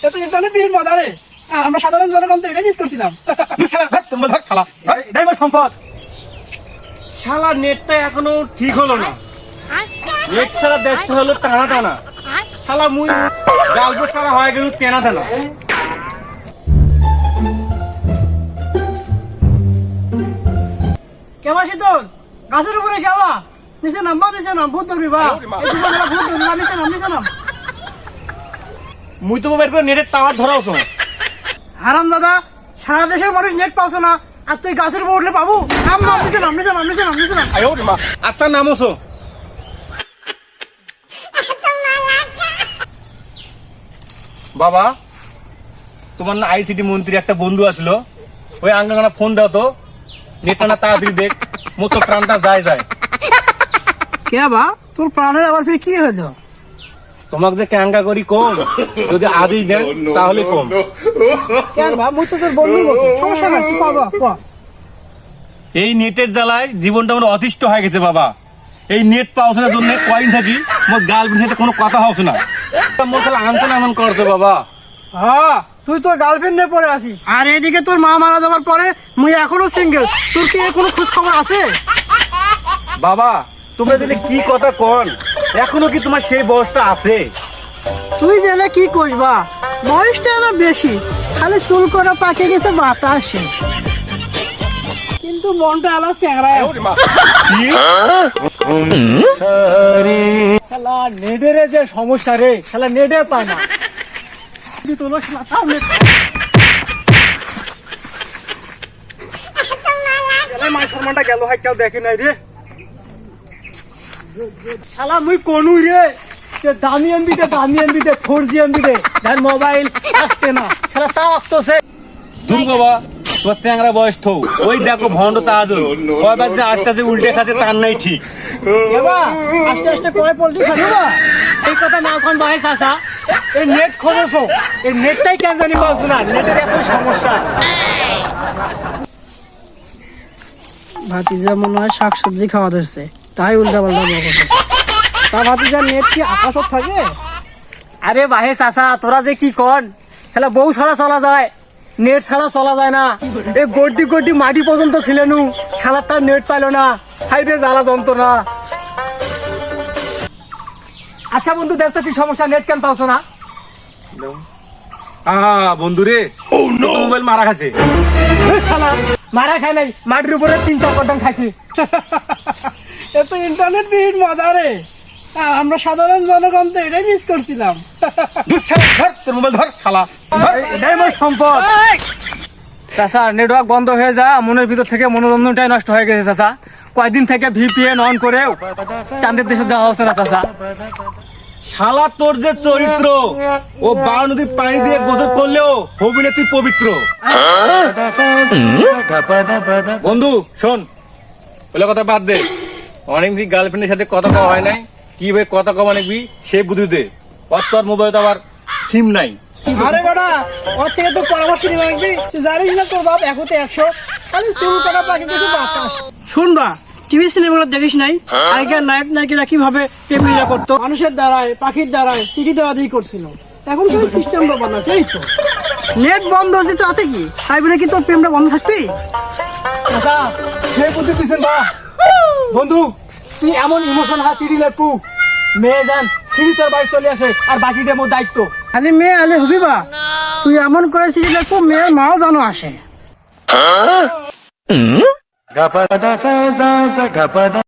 এত ইন্টারনেট বিহীন মজা রে, আমরা সাধারণ জনগণ তো এটা মিস করছিলাম। এটাই মোর সম্পদ। শালা নেটটা এখনো ঠিক হলো না। নেট ছাড়া দেশটা হলো টানা টানা। শালা মুই গালবো ছাড়া হয়ে গেল তেনা তেনা। কেমন শীতল গাছের উপরে কেমন নিচে নাম ভূত ধরবি বা ভূত ধরবি বা নিচে নাম। মুই তো মোবাইল করে নেটের টাওয়ার ধরাওছো। হারাম দাদা, সারা দেশের মানুষ নেট পাওছো না, আর তুই গাছের উপর উঠলে পাবো? নাম নিচে নাম। আচ্ছা নামোছো। বাবা, তোমার না আইসিটি মন্ত্রী একটা বন্ধু আসলো, ওই আঙ্গাঙ্গানা ফোন দাও তো, নেটটা না তাড়াতাড়ি দেখ, মতো প্রাণটা যায়। কে বা তোর প্রাণের আবার ফির কি হলো? তোমাকে যে ক্যাঙ্গা করি কম, যদি আদি দেন তাহলে কম। কেন বা, মুই তো তোর বন্ধুর মতো, সমস্যা নাই, তুই পাবা। এই নেটের জ্বালায় জীবনটা আমার অতিষ্ঠ হয়ে গেছে বাবা। এই নেট পাওয়ার জন্য কয়েন থাকি, মোর গার্লফ্রেন্ডের সাথে কোনো কথা হচ্ছে না। মোর খালি আনসান এমন করছে বাবা। হ্যাঁ, তুই তোর গার্লফ্রেন্ড নিয়ে পড়ে আসিস, আর এদিকে তোর মা মারা যাবার পরে মুই এখনো সিঙ্গেল। তোর কি কোনো খোঁজ খবর আছে? বাবা, তোমরা দিলে কি কথা কন, এখনো কি তোমার সেই বয়সটা আছে? তুই জেলে কি করবা, বয়সটা না বেশি, খালি চুল করা পাকে গেছে বাতাসে, কিন্তু মনটা আলাদা চ্যাংড়ায় আছে। শালা নেটের যে সমস্যা রে, শালা নেটে পায় না। মায়ের সম্মানটা গেল, হয় কেউ দেখে নাই রে। শালা মুই কোনু রে, দামি এমবিতে 4G এমবিতে যার মোবাইল আসতে না, শালা তাও আসতেছে। দূর বাবা, তোমার চ্যাংরা বয়স থো, ওই দেখো ভণ্ড তাজল কয়বার যে আসতে উল্টে খাচ্ছে তার নাই ঠিক। আস্তে আস্তে কয় পল্টি খাবো। এই কথা না কোন ভাই চাচা, এই নেট খোঁজছো, এই নেটটাই কেন জানি পাচ্ছ না, নেটের এত সমস্যা। ভাতিজা মনে হয় শাকসবজি খাওয়া ধরছে, তাই উল্টা পাল্টা বলছে। তা ভাতিজা নেট কি আকাশত থাকে? আরে ভাই চাচা, তোরা যে কি কন, শালা বউ ছাড়া চলা যায়, নেট ছাড়া চলা যায় না। এই গড্ডি মাটি পর্যন্ত খিলেনু, শালা তার নেট পাইলো না, হাইরে জ্বালা যন্ত্রণা। আচ্ছা বন্ধু, দেখ তো কি সমস্যা, নেট কেন পাওছো না? বন্ধু রে, মোবাইল মারা খাচ্ছে। শালা মারা খাই নাই, মাটির উপরে 3-4 কদম খাইছি। এত ইন্টারনেট বিহীন মজা রে, আমরা সাধারণ জনগণ তো এটাই মিস করছিলাম। ধর তোর মোবাইল ধর, শালা এটাই মোর সম্পদ। চাচা নেটওয়ার্ক বন্ধ হয়ে যা, মনের ভিতর থেকে মনোরঞ্জনটাই নষ্ট হয়ে গেছে চাচা। কয়েকদিন থেকে VPN অন করেও চাঁদের দেশে যাওয়া হচ্ছে না চাচা। শালা তোর যে চরিত্র, ও 12 নদীর পানি দিয়ে গোসল করলেও হবি না তুই পবিত্র। বন্ধু শোন, বলে কথা বাদ দে, অনেকদিন গার্লফ্রেন্ডের সাথে কথা কওয়া হয় নাই, কি ভাই কথা কওয়া নাকি সে বুঝি দে। অত তোর মোবাইল তো আবার সিম নাই। আরে বেটা, ওর থেকে তো পরামর্শ দিবা লাগবি, তুই জানিস না তোর বাপ 100 খালি চুল কাটা পাখি কিছু বাতাস। শুনবা, টিভি সিনেমাগুলো দেখিস নাই, আগেকার নায়ক নায়িকারা কিভাবে প্রেম লীলা করতো, মানুষের দ্বারায় পাখির দ্বারায় চিঠি দেওয়া দিয়ে করছিল। এখন তো সিস্টেমটা বানাচ্ছে, এই তো নেট বন্ধ হচ্ছে, তো তাতে কি, তাই বলে কি তোর প্রেমটা বন্ধ থাকবি? চাচা সে বুদ্ধি দিচ্ছেন বা। বন্ধু তুই এমন ইমোশন চিঠি লেখু, মেয়ে যান সিঁড়ি তোর বাড়ি চলে আসে, আর বাকিটা মোর দায়িত্ব। খালি মেয়ে আলে হবি বা, তুই এমন করে চিঠি লেখু মেয়ের মাও জানো আসে।